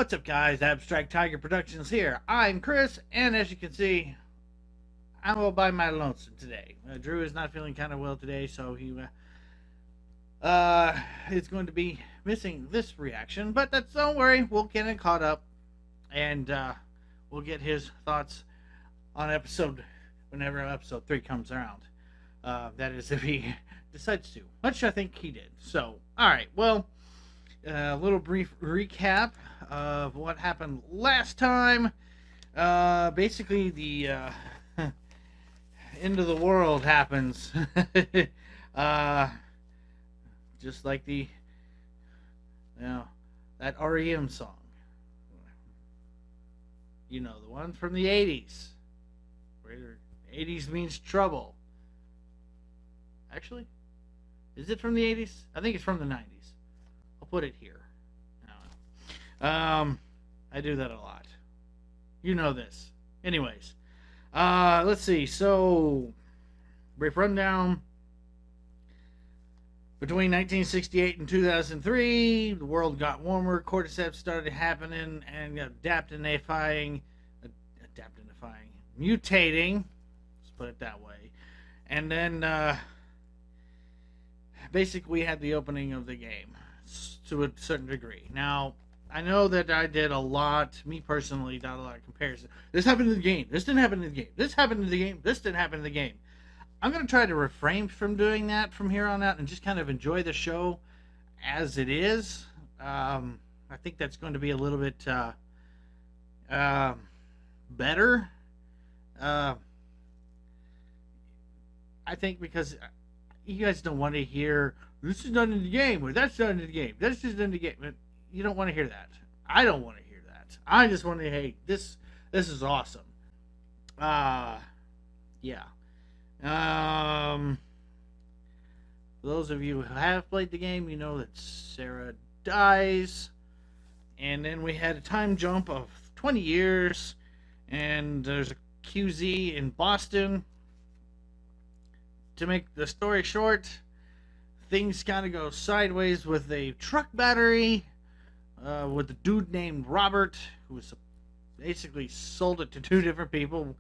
What's up, guys? Abstract Tiger Productions here. I'm Chris, and as you can see, I'm all by my lonesome today. Drew is not feeling kind of well today, so he is going to be missing this reaction. But don't worry, we'll get it caught up, and we'll get his thoughts on whenever episode 3 comes around. That is, if he decides to, which I think he did. So, all right, well. A little brief recap of what happened last time. Basically, the end of the world happens. Just like that REM song. You know, the one from the 80s. Where 80s means trouble. Actually, is it from the 80s? I think it's from the 90s. I'll put it here. I do that a lot. You know this. Anyways, let's see. So, brief rundown. Between 1968 and 2003, the world got warmer. Cordyceps started mutating. Let's put it that way. And then, basically, we had the opening of the game. To a certain degree. Now, I know that I did a lot, me personally, did a lot of comparison. This happened in the game. This didn't happen in the game. This happened in the game. This didn't happen in the game. I'm going to try to refrain from doing that from here on out and just kind of enjoy the show as it is. I think that's going to be a little bit better. I think because you guys don't want to hear this is done in the game or that's done in the game. This is done in the game. But you don't want to hear that. I don't want to hear that. I just want to hey, this is awesome. Yeah. For those of you who have played the game, you know that Sarah dies. And then we had a time jump of 20 years. And there's a QZ in Boston. To make the story short, things kind of go sideways with a truck battery with a dude named Robert, who was basically sold it to two different people,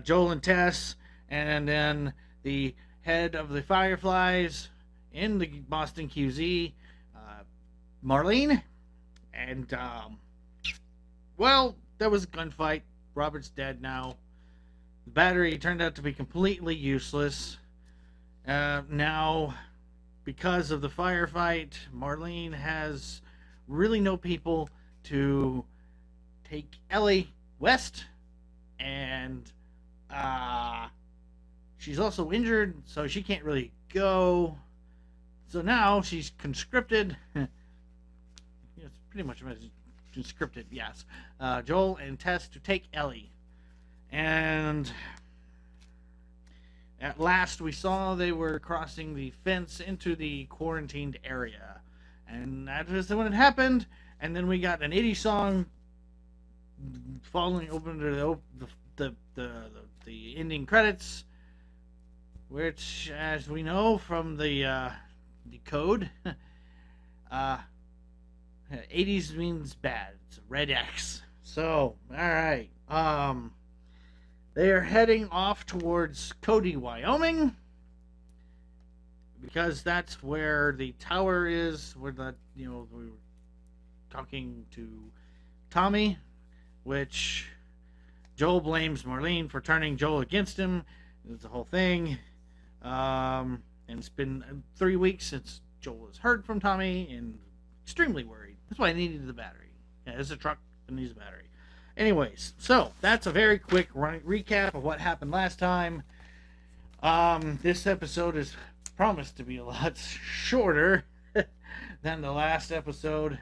Joel and Tess, and then the head of the Fireflies in the Boston QZ, Marlene. And, well, there was a gunfight. Robert's dead now. The battery turned out to be completely useless. Now, because of the firefight, Marlene has really no people to take Ellie west, and she's also injured, so she can't really go. So now she's conscripted. It's pretty much conscripted, yes. Joel and Tess to take Ellie. And at last, we saw they were crossing the fence into the quarantined area. And that was when it happened. And then we got an 80s song following open to the ending credits, which, as we know from the code, 80s means bad. It's a red X. So, alright. They are heading off towards Cody, Wyoming, because that's where the tower is, where we were talking to Tommy, which Joel blames Marlene for turning Joel against him. It's the whole thing. And it's been 3 weeks since Joel has heard from Tommy, and extremely worried. That's why I needed the battery. Yeah, it's a truck that needs a battery. Anyways, so that's a very quick recap of what happened last time. This episode is promised to be a lot shorter than the last episode.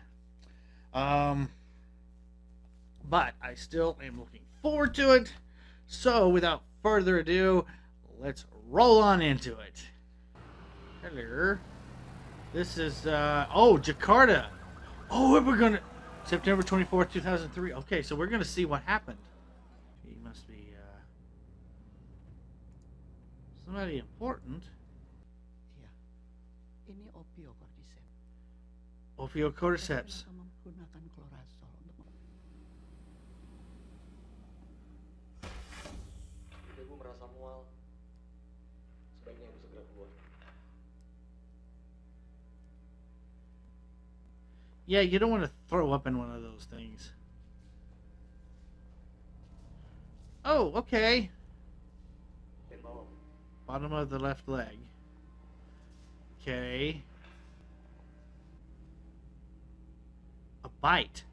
But I still am looking forward to it. So without further ado, let's roll on into it. Hello. This is, Jakarta. Oh, we're gonna... September 24th, 2003. Okay, so we're going to see what happened. He must be, somebody important. Iya, ini opiocordyceps. Ophiocordyceps. Mereka menggunakan klorazol untuk Yeah, you don't want to throw up in one of those things. Oh, okay. Bottom of the left leg. Okay. A bite.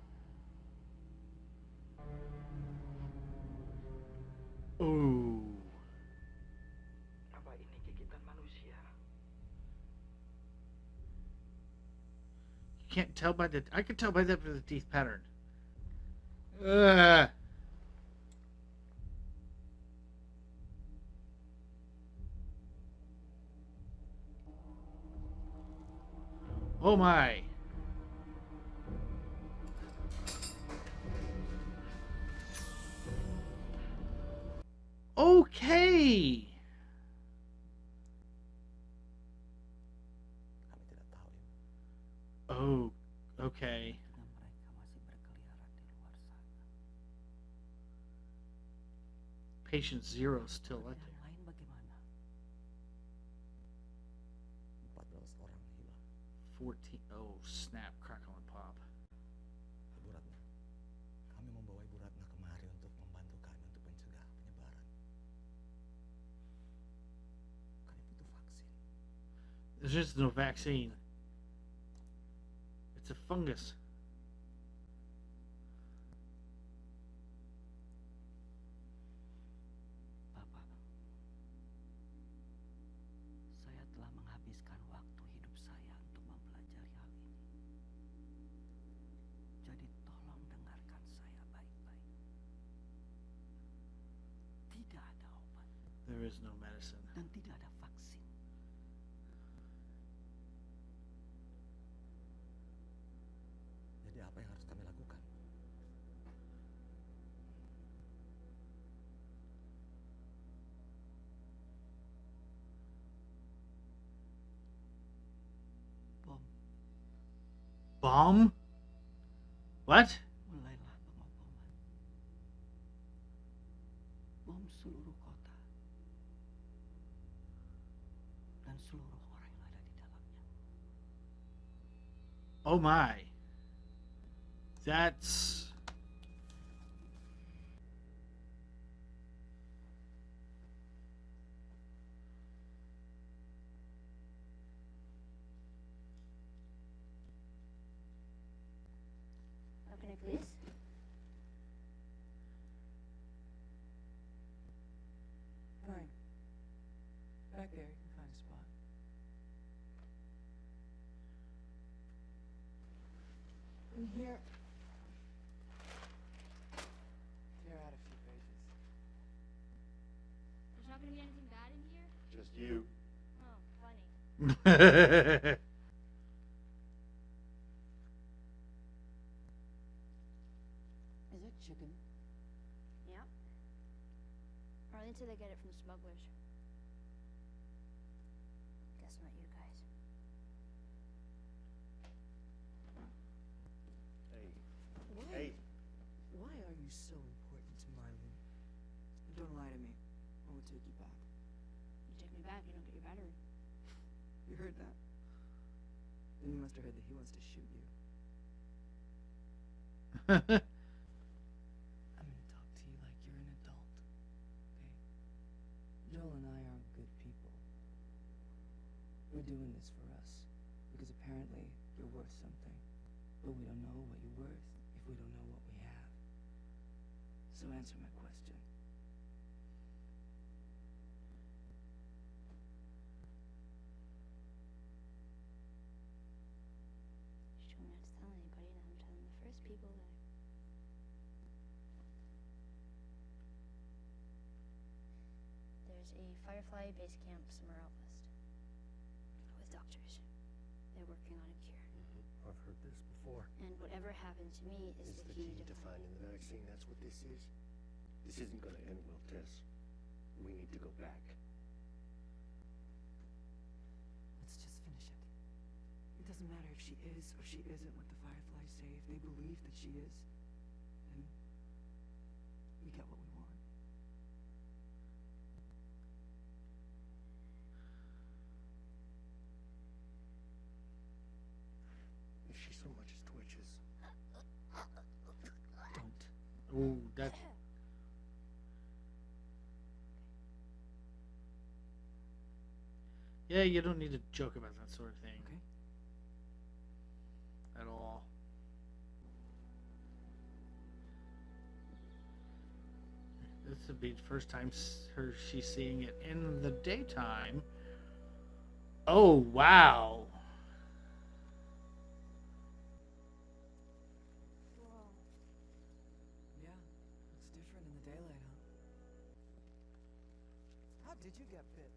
Ooh. Apa ini gigitan manusia? You can't tell by the. I can tell by the teeth pattern. Ugh. Oh my. Okay. Kami tidak tahu, Ibu. Oh, okay. Karena mereka masih berkeliaran di luar sana. Patient zero still Tapi out yang there. lain bagaimana? 14 orang hilang. 14. Oh, snap, crackle and pop. Ibu Ratna, kami membawa Ibu Ratna kemari untuk membantu kami untuk mencegah penyebaran. Kami butuh vaksin. There's just no vaccine. It's a fungus. Bapak, saya telah menghabiskan waktu hidup saya untuk mempelajari hal ini. Jadi tolong dengarkan saya baik-baik. Tidak ada obat There is no medicine. dan tidak ada vaksin. Jadi apa yang harus kami lakukan? Bom. Bomb? What? Mulailah pengoboman. Bom seluruh kota. Dan seluruh orang yang ada di dalamnya. Oh my. That's. How can I please? Fine. Back there, you can find a spot. In here. Tear out a few pages. There's not gonna be anything bad in here? Just you. Oh, funny. Is it chicken? Yep. Arlington, they get it from smugglers. Guess not you guys. Hey. Why? Hey. Why are you so important to Marlene? Don't lie to me. I will take you back. You take me back, you don't get your battery. You heard that? Then you must have heard that he wants to shoot you. I'm gonna talk to you like you're an adult, okay? Joel and I are good people. We're doing this for us because apparently you're worth something. But we don't know what you're worth if we don't know what we have. So answer my question. She told me not to tell anybody, and I'm telling the first people that there's a Firefly base camp somewhere out west. With doctors. They're working on a cure. I've heard this before. And whatever happened to me is Is the the key key to to finding the vaccine? That's what this is? This isn't going to end well, Tess. We need to go back. Let's just finish it. It doesn't matter if she is or she isn't what the Fireflies say. If they believe that she is, then we get what we want. If she so much as twitches, Ooh, that. Yeah, you don't need to joke about that sort of thing Okay. at all. This would be the first time she's seeing it in the daytime. Oh, wow. Whoa. Yeah, looks different in the daylight, huh? How did you get bit?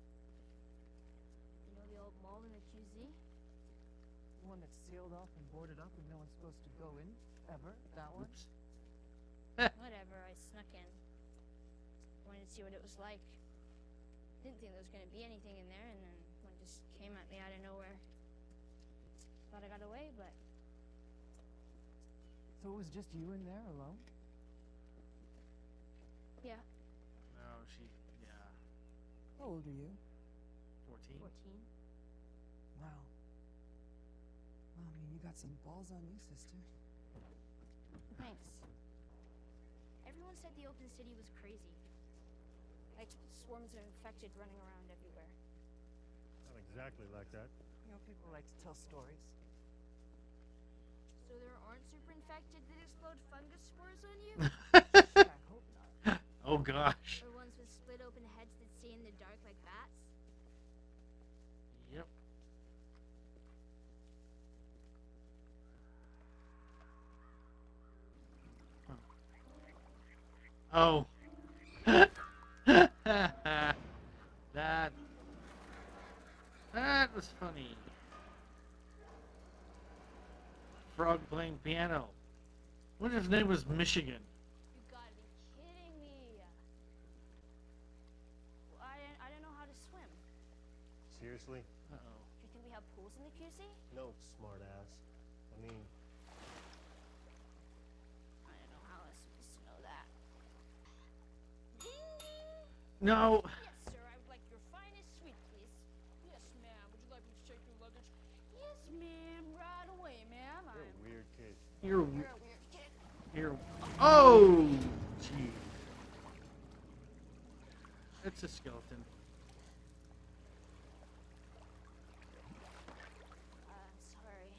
You know the old mall in the QZ? The one that's sealed off and boarded up and no one's supposed to go in? Ever? That one? Oops. Whatever, I snuck in. Wanted to see what it was like. Didn't think there was gonna be anything in there, and then one just came at me out of nowhere. Thought I got away, but So it was just you in there alone? yeah, No, yeah, How old are you? 14. 14. Wow. Well, I mean, you got some balls on you, sister. Thanks. Everyone said the open city was crazy. Like swarms of infected running around everywhere. Not exactly like that. You know, people like to tell stories. So there aren't super infected that explode fungus spores on you? I hope not. Oh, gosh. Or ones with split open heads that stay in the dark like bats? Yep. Oh. That was funny. Frog playing piano. What if his name was Michigan? You gotta be kidding me. Well, I didn't know how to swim. Seriously? Uh-oh. Do you think we have pools in the QC? No, smart ass. I mean, I didn't know how I was supposed to know that. Ding ding! No. Yes, sir, I would like your finest sweet, please. Yes, ma'am. Would you like me to check your luggage? Yes, ma'am. Right away, ma'am. you're a weird kid. You're You're a weird kid. here. Oh, gee. It's a skeleton. Sorry.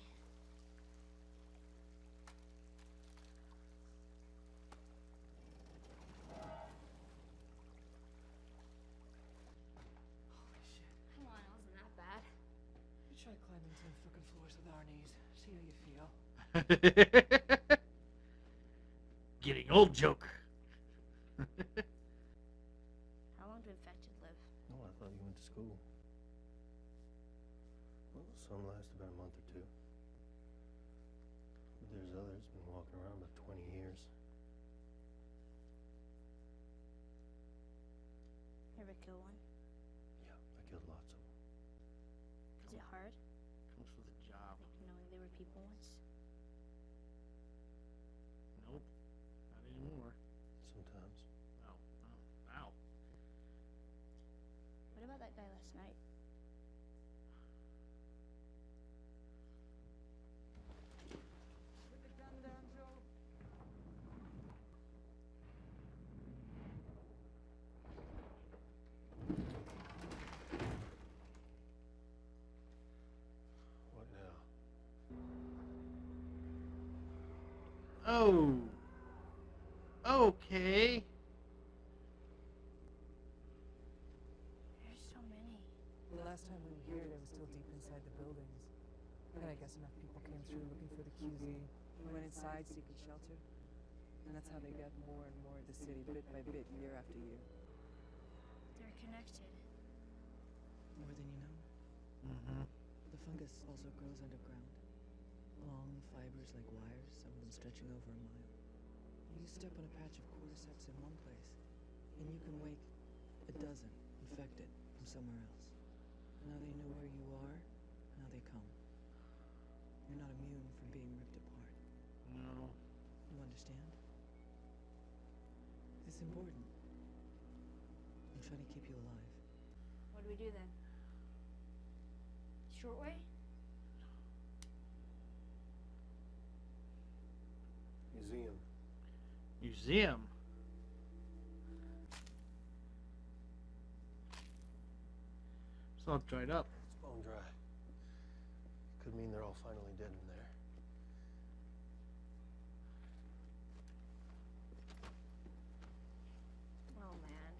Holy shit. Come on, it wasn't that bad. You try climbing 10 fucking floors with our knees. See how you feel. Getting old joke. How long do infected live? Oh, I thought you went to school. Well, some last about a month or two. But there's others been walking around about 20 years. Ever kill one? Yeah, I killed lots of them. Is it hard? Comes with a job. Like knowing they were people once? Nope. Not anymore. Sometimes. Oh. Oh. Ow. What about that guy last night? Put the gun down, Joe. What now? Oh. Okay. There's so many. The last time we were here, they were still deep inside the buildings. And I guess enough people came through looking for the QZ. We went inside seeking shelter. And that's how they got more and more of the city, bit by bit, year after year. They're connected. More than you know. Mm-hmm. The fungus also grows underground. Long fibers like wires, some of them stretching over a mile. You step on a patch of cordyceps in one place, and you can wake a dozen infected from somewhere else. Now they know where you are, now they come. You're not immune from being ripped apart. No. You understand? It's important. I'm trying to keep you alive. What do we do then? Short way? Museum. Museum. It's all dried up. It's bone dry. Could mean they're all finally dead in there. Oh man.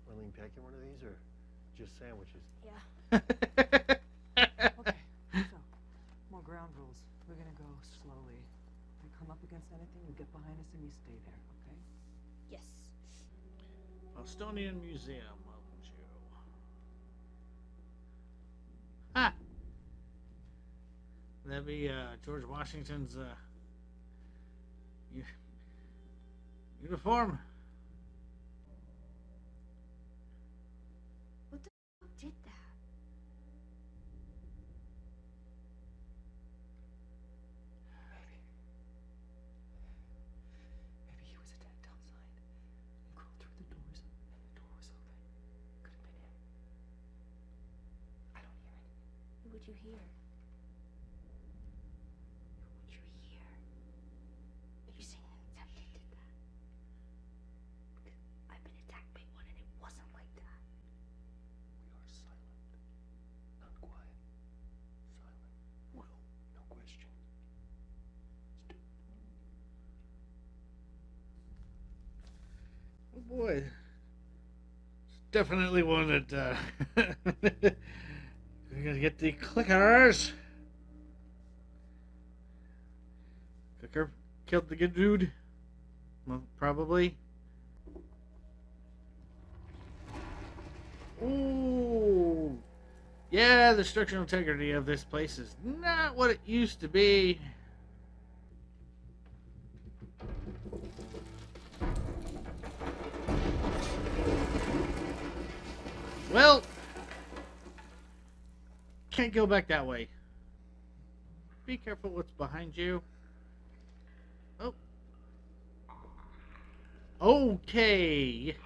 Marlene packing one of these or just sandwiches? Yeah. Okay, so, more ground rules. We're gonna go slowly. If we come up against anything, you get behind us and you stay there, okay? Yes. Bostonian Museum. Welcome to. Ah! That'd be George Washington's uniform. What the fuck did that? Maybe he was attacked outside. He crawled through the doors, and the door was open. Could have been him. I don't hear anything. What would you hear? What you hear? Are you saying Tempted did that? Because I've been attacked by one and it wasn't like that. We are silent. Not quiet. Silent. What? No question. Oh boy. It's definitely one that we're gonna get the clickers. Clicker killed the good dude. Well, probably. Ooh. Yeah, the structural integrity of this place is not what it used to be. Well, can't go back that way. Be careful what's behind you. Oh. Okay.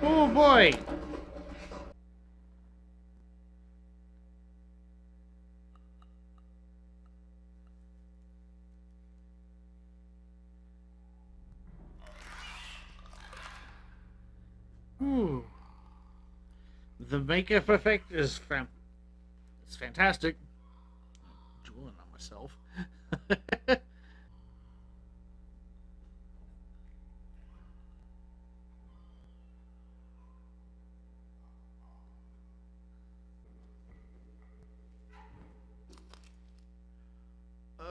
Oh boy. Ooh. The makeup effect is it's fantastic. Drooling on myself.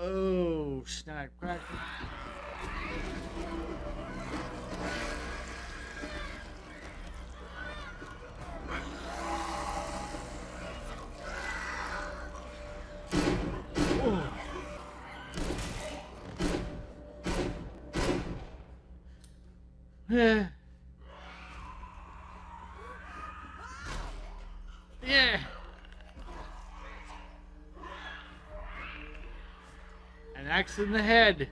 Oh, snap crack. Yeah. Yeah. An axe in the head.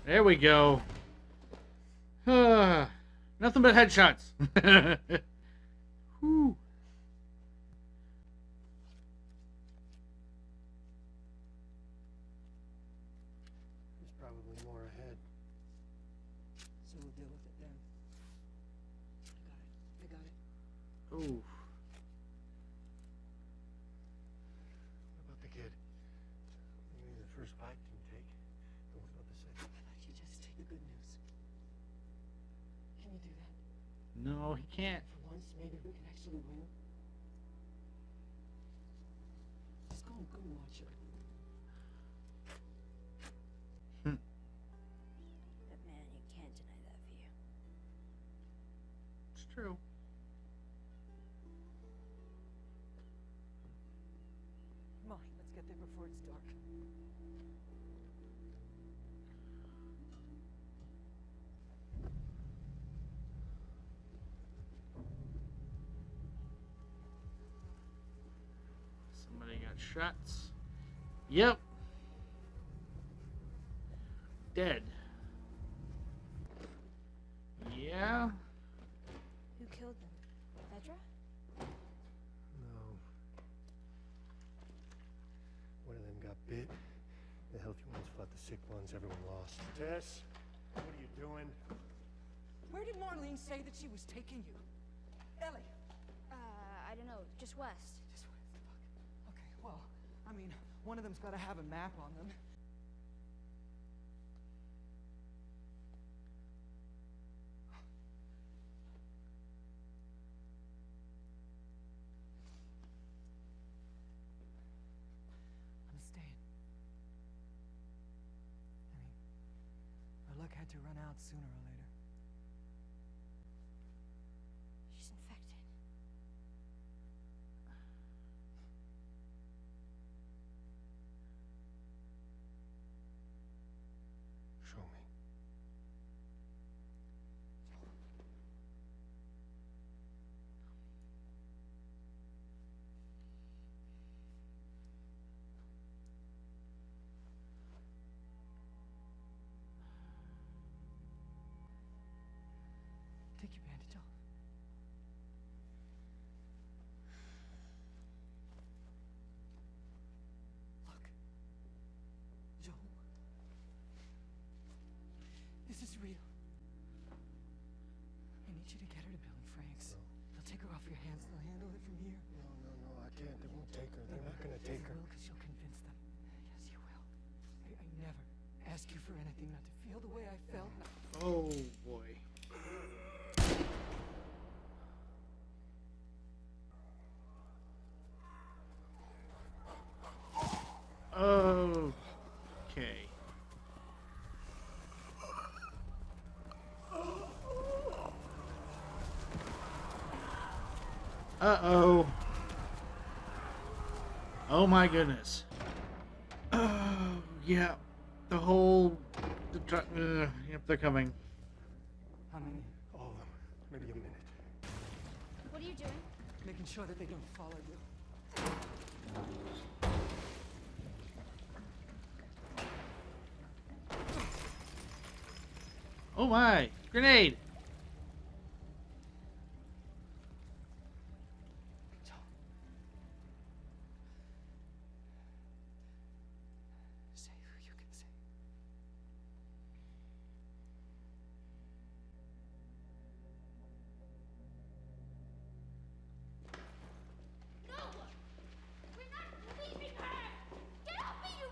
There we go. Nothing but headshots. Whew. There's probably more ahead. So we'll deal with it then. I got it. Ooh. What about the kid? Maybe the first bite didn't take. What about the second? How about you just take the good news? Can you do that? No, he can't. For once, maybe we can actually win. Just go and watch her. But man, you can't deny that view. It's true. Come on, let's get there before it's dark. got shots. Yep. Dead. Yeah. Who killed them? Petra? No. One of them got bit. The healthy ones fought the sick ones. Everyone lost. Tess, what are you doing? Where did Marlene say that she was taking you? Ellie! I don't know. Just west. Just wait, fuck. Okay, well, I mean, one of them's gotta have a map on them. I'm staying. I mean, our luck had to run out sooner or later. She's infected. Show me. Take your bandage off. Look. Joel. This is real. I need you to get her to Bill and Frank's. No. They'll take her off your hands. They'll handle it from here. No, I can't. They won't take her. They're not gonna take her. You will, because you'll convince them. Yes, you will. I never ask you for anything not to feel the way I felt. Oh boy. Okay. Uh-oh. Oh my goodness. Oh, yeah. The whole... yep, they're coming. How many? All of them. Maybe a minute. What are you doing? Making sure that they don't follow you. Oh my! Grenade! Joel. Say who you can say. No! We're not leaving her! Get off me, you...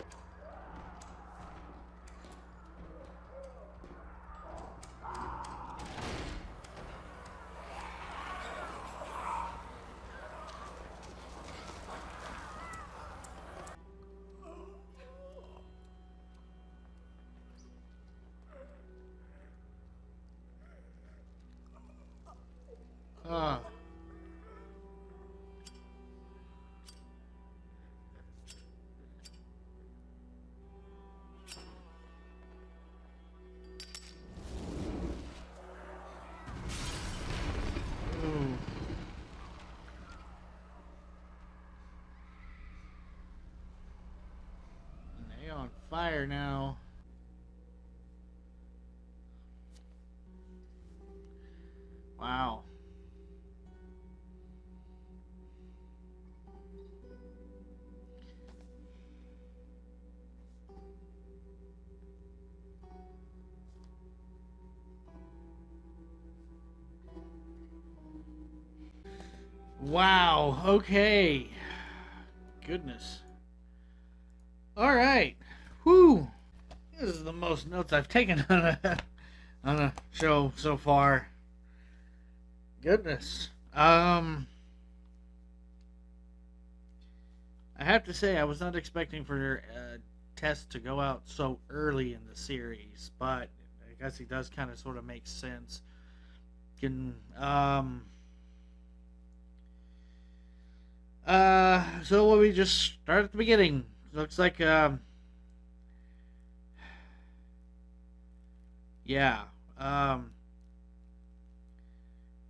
Ah. Ooh. And they on fire now. Wow. Wow. Okay. Goodness. All right. Whew. This is the most notes I've taken on a show so far. Goodness. I have to say I was not expecting for Tess to go out so early in the series, but I guess he does kind of sort of make sense. So what we just start at the beginning. Looks like yeah.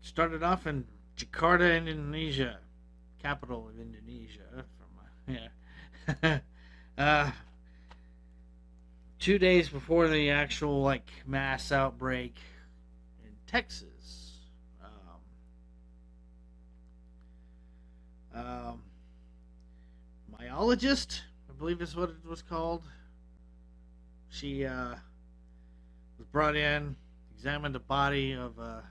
Started off in Jakarta, Indonesia, capital of Indonesia, from Yeah. uh, 2 days before the actual like mass outbreak in Texas, um, myologist, I believe is what it was called. She was brought in, examined the body of a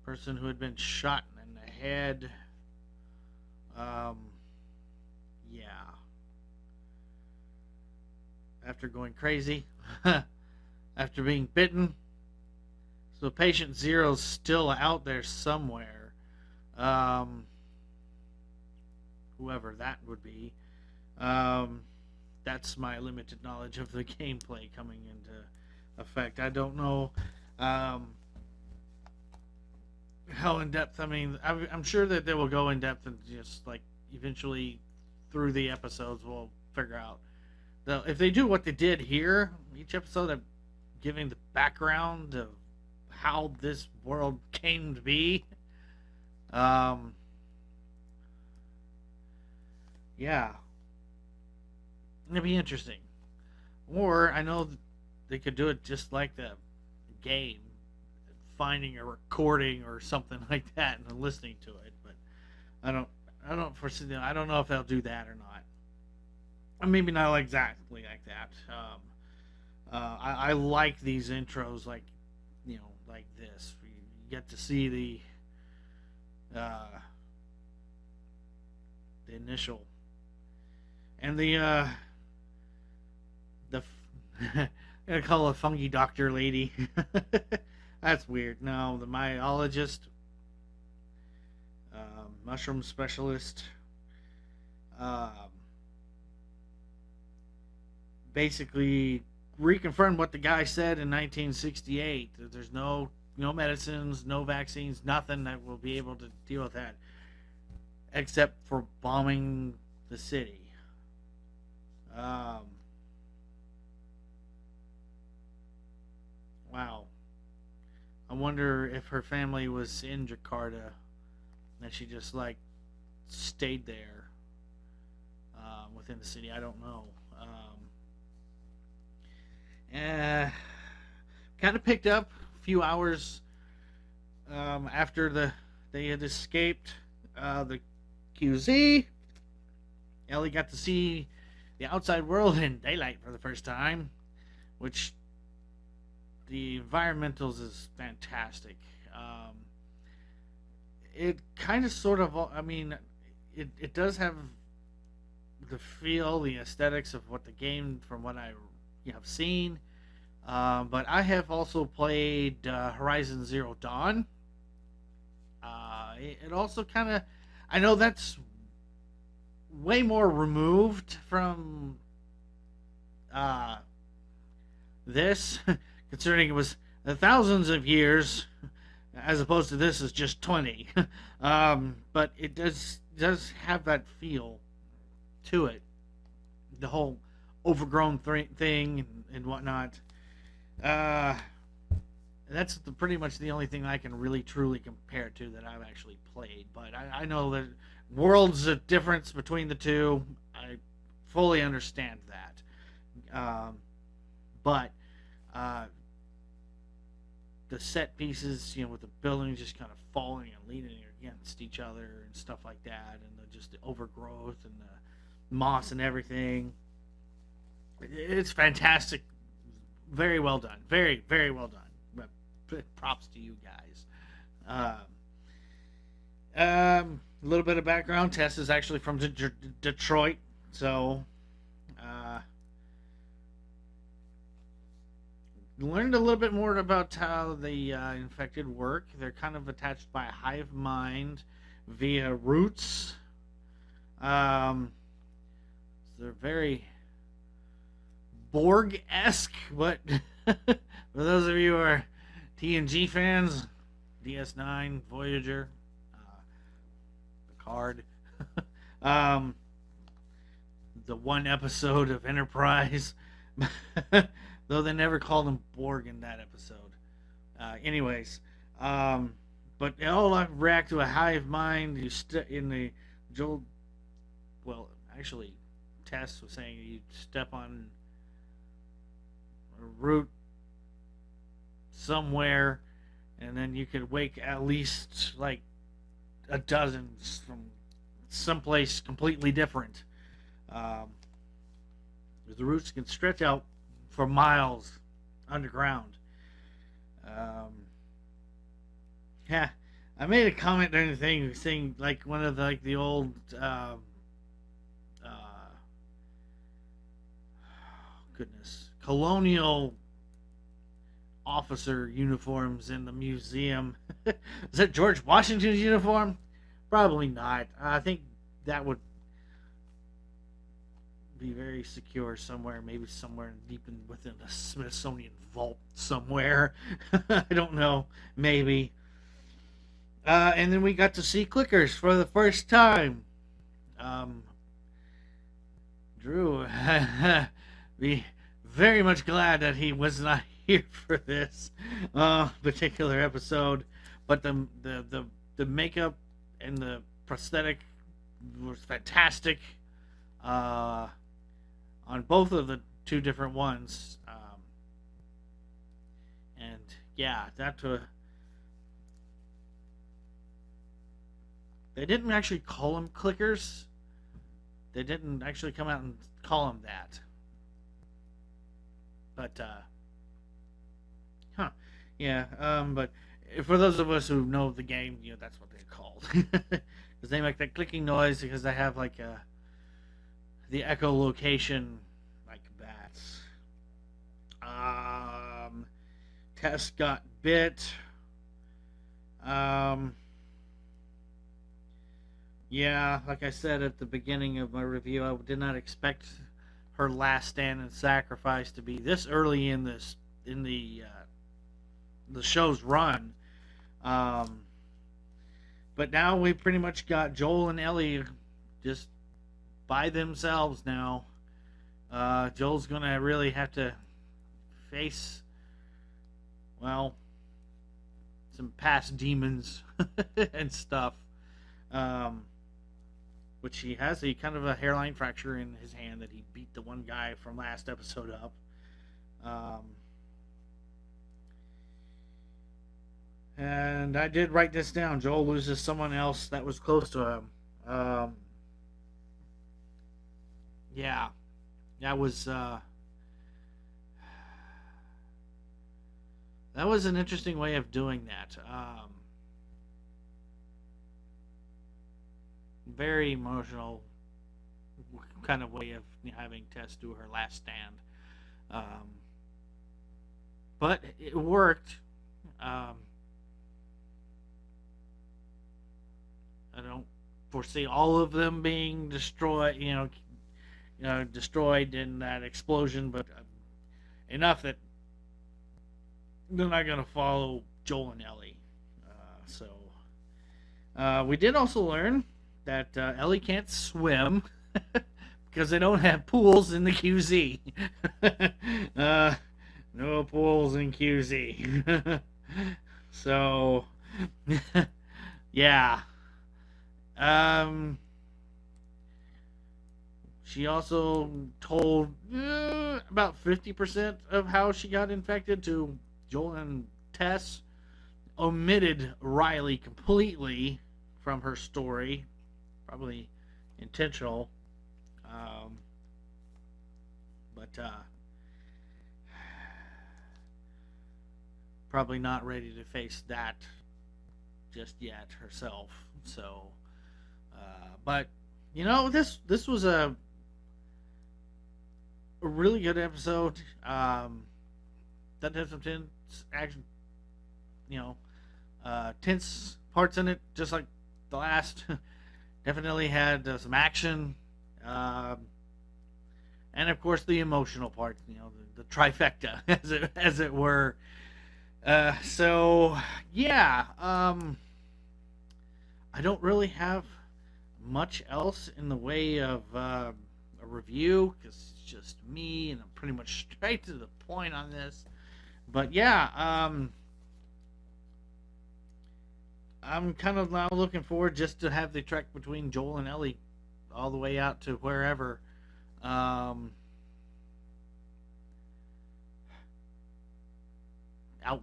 person who had been shot in the head. Um, yeah. After going crazy, after being bitten. So patient zero's still out there somewhere. Um, whoever that would be. Um, that's my limited knowledge of the gameplay coming into effect. I don't know how in depth. I mean, I'm sure that they will go in depth and just like eventually through the episodes we'll figure out. If they do what they did here, each episode of giving the background of how this world came to be. Yeah, it'd be interesting. Or I know they could do it just like the game, finding a recording or something like that and listening to it. But I don't foresee them. I don't know if they'll do that or not. Or maybe not exactly like that. I like these intros, like like this. You get to see the initial and the I'm gonna call a fungi doctor lady. That's weird. No, the myologist, mushroom specialist, um, basically reconfirmed what the guy said in 1968. That there's no medicines, no vaccines, nothing that will be able to deal with that, except for bombing the city. Wow. I wonder if her family was in Jakarta and she just like stayed there within the city. I don't know. Kind of picked up a few hours after they had escaped the QZ. Ellie got to see the outside world in daylight for the first time, which the environmentals is fantastic. It kind of sort of, I mean, it does have the feel, the aesthetics of what the game, from what I have seen. But I have also played Horizon Zero Dawn. It also kind of, I know that's way more removed from this, considering it was thousands of years, as opposed to this is just 20. But it does have that feel to it, the whole overgrown thing and whatnot. That's pretty much the only thing I can really truly compare to that I've actually played. But I know that worlds of difference between the two. I fully understand that. But the set pieces, with the buildings just kind of falling and leaning against each other and stuff like that, and just the overgrowth and the moss and everything. It's fantastic. Very well done. Very, very well done. Props to you guys. A little bit of background. Tess is actually from Detroit, so learned a little bit more about how the infected work. They're kind of attached by a hive mind via roots. They're very Borg-esque, but for those of you who are TNG fans, DS9, Voyager, Picard, the one episode of Enterprise, though they never called them Borg in that episode. Anyways, but they all react to a hive mind. In the Joel, well, actually, Tess was saying you step on a root somewhere, and then you could wake at least like a dozen from someplace completely different. Um, the roots can stretch out for miles underground. Yeah, I made a comment during the thing saying like one of the old goodness colonial officer uniforms in the museum. Is that George Washington's uniform? Probably not. I think that would be very secure somewhere, maybe somewhere deep within the Smithsonian vault somewhere. I don't know, maybe. And then we got to see clickers for the first time. Drew, be very much glad that he was not here for this particular episode, but the makeup and the prosthetic was fantastic on both of the two different ones, and yeah, they didn't actually call them clickers. They didn't actually come out and call them that. But, yeah, but for those of us who know the game, that's what they're called. Because they make that clicking noise because they have, like, the echolocation, like bats. Tess got bit. Yeah, like I said at the beginning of my review, I did not expect her last stand and sacrifice to be this early in the show's run. But now we pretty much got Joel and Ellie just by themselves now. Joel's gonna really have to face, well, some past demons and stuff. Which he has kind of a hairline fracture in his hand that he beat the one guy from last episode up. And I did write this down. Joel loses someone else that was close to him. Yeah, that was an interesting way of doing that. Very emotional kind of way of having Tess do her last stand. But it worked. I don't foresee all of them being destroyed, destroyed in that explosion, but enough that they're not going to follow Joel and Ellie. We did also learn that Ellie can't swim because they don't have pools in the QZ. No pools in QZ. So, yeah. She also told about 50% of how she got infected to Joel and Tess. Omitted Riley completely from her story. Probably intentional. But probably not ready to face that just yet herself. So, but this was a really good episode. That had some tense action, tense parts in it, just like the last. Definitely had some action, and of course the emotional part. The trifecta, as it were. So yeah, I don't really have much else in the way of a review because it's just me, and I'm pretty much straight to the point on this. But yeah, I'm kind of now looking forward just to have the trek between Joel and Ellie all the way out to wherever. Out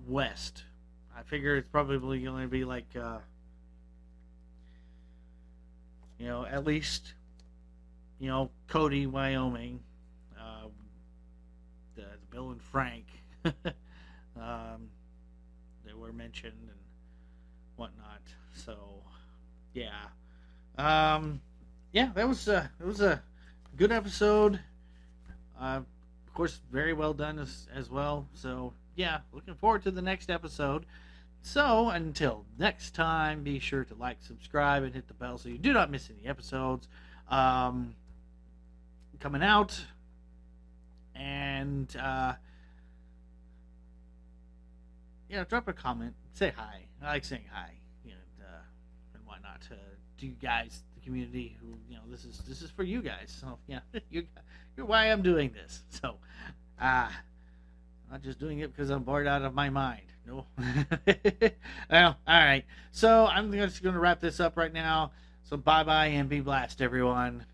west. I figure it's probably going to be like, at least, Cody, Wyoming, the Bill and Frank, that were mentioned and whatnot. So, yeah, that was it was a good episode. Of course, very well done as well. So, yeah, looking forward to the next episode. So, until next time, be sure to like, subscribe, and hit the bell so you do not miss any episodes coming out. And, drop a comment. Say hi. I like saying hi, and whatnot to you guys, the community, who, this is for you guys. So, yeah, you're why I'm doing this. So, I'm not just doing it because I'm bored out of my mind. No. Well, all right. So I'm just going to wrap this up right now. So bye-bye and be blessed, everyone.